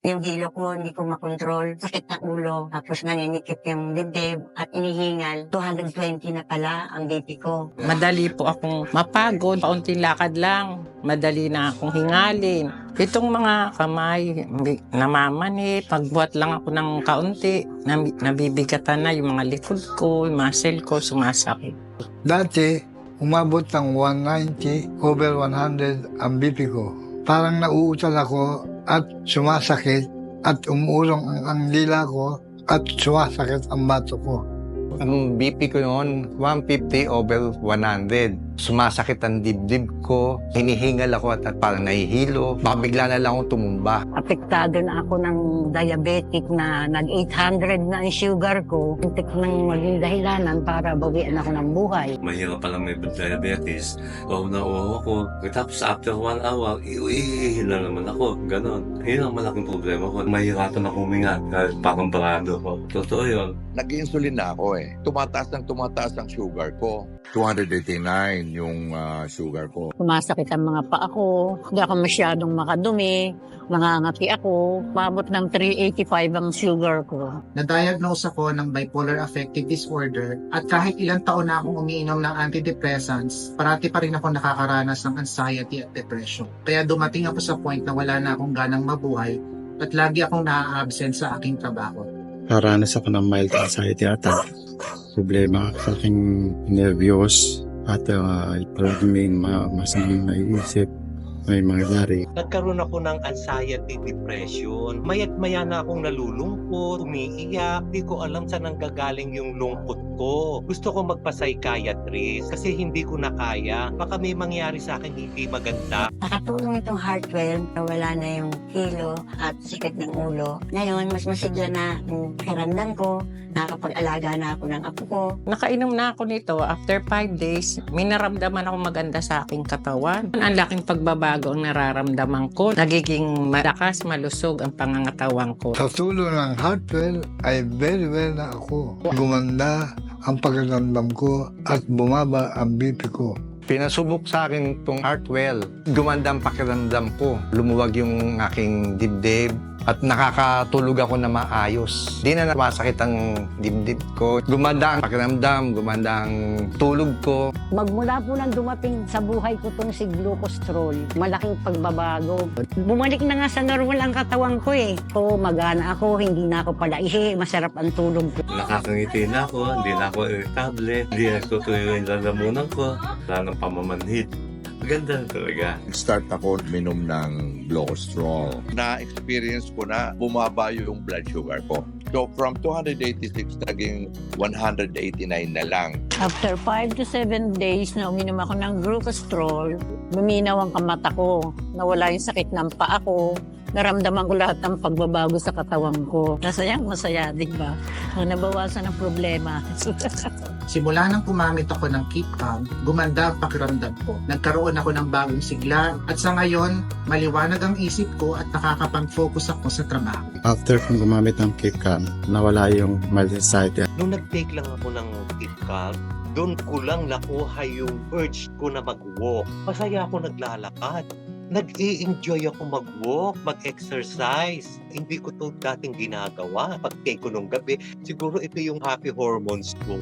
Yung hilo ko, hindi ko makontrol. Sakit na ulo. Tapos naninikip yung dibdib at inihingal. 220 na pala ang BP ko. Madali po akong mapagod. Paunting lakad lang. Madali na akong hingalin. Itong mga kamay, namamanit. Pagbuhat lang ako ng kaunti. Nabibigatan na yung mga likod ko, yung muscle ko, sumasakit. Dati, umabot ng 190 over 100 ang BP ko. Parang nauutal ako at sumasakit at umuulong ang dila ko at sumasakit ang bato ko. Ang BP ko noon, 150 over 100. Sumasakit ang dibdib ko, hinihingal ako at parang nahihilo. Baka bigla na lang akong tumumba. Apektado na ako ng diabetic na nag-800 na ang sugar ko. Muntik nang maging dahilanan para bawian ako ng buhay. Mahirap pala may diabetes. Oo na oo ako. Tapos after 1 hour, iihi na naman ako. Ganon. Yun ang malaking problema ko. Mahirapan ako huminga kahit parang barado ko. Totoo yun. Nag-insulin na ako eh. Tumataas ang sugar ko. 289 yung sugar ko. Sumasakit ang mga paa ko. Hindi ako masyadong makadumi. Nangangati ako. Mabot ng 385 ang sugar ko. Na-diagnose ako ng bipolar affective disorder at kahit ilang taon na akong umiinom ng antidepressants, parati pa rin ako nakakaranas ng anxiety at depression. Kaya dumating ako sa point na wala na akong ganang mabuhay at lagi akong na-absent sa aking trabaho. Nakaranas ako ng mild anxiety attack. Problema sa aking nervyos at parang may masamang naiisip, may mangyari. Nagkaroon ako ng anxiety, depression. Mayat-maya na akong nalulungkot, umiiyak. Hindi ko alam saan nanggagaling yung lungkot ko. Gusto ko magpa-psychiatrist kasi hindi ko na kaya. Baka may mangyari sa akin hindi maganda. Nakatulong itong Heartwell na wala na yung kilo at sikit ng ulo. Ngayon, mas masigla na yung pakiramdam ko. Nakakapag-alaga na ako ng apo ko. Nakainom na ako nito. After 5 days, may naramdaman ako maganda sa aking katawan. Ang laking pagbabago ang nararamdaman ko. Nagiging malakas, malusog ang pangangatawan ko. Sa tulong ng Heartwell ay very well na ako. Gumanda ang pakiramdam ko at bumaba ang BP ko. Pinasubok sa akin itong Heartwell. Gumanda ang pakiramdam ko. Lumuwag yung aking dibdib at nakakatulog ako na maayos. Di na masakit ang dibdib ko. Gumanda ang pakiramdam, gumanda ang tulog ko. Magmula po nang dumating sa buhay ko itong si Glucostrol, malaking pagbabago. Bumalik na nga sa normal ang katawan ko eh. So, magana ako, hindi na ako palaihi, masarap ang tulog ko. Nakakangiti na ako, hindi na ako irritable, hindi nagtutuyo yung lalamunan ko, wala ng pamamanhid. Maganda talaga. Start ako minom ng Glucostrol. Na-experience ko na bumaba yung blood sugar ko. So from 286 naging 189 na lang. After 5 to 7 days na uminom ako ng Glucostrol, luminaw ang kamata ko, nawala yung sakit ng paa ko, naramdaman ko lahat ng pagbabago sa katawan ko. Masaya, di ba? Nabawasan ang problema. Simula nang gumamit ako ng Keep Calm, gumanda ang pakiramdam ko. Nagkaroon ako ng bagong sigla at sa ngayon, maliwanag ang isip ko at nakakapag-focus ako sa trabaho. After kong gumamit ng Keep Calm, nawala yung mild anxiety. Nung nag-take lang ako ng Keep Calm, doon ko lang nakuha yung urge ko na mag-walk. Masaya ako naglalakad. Nag-i-enjoy ako mag-walk, mag-exercise. Hindi ko to dating ginagawa. Pag-take ko nung gabi, siguro ito yung happy hormones ko.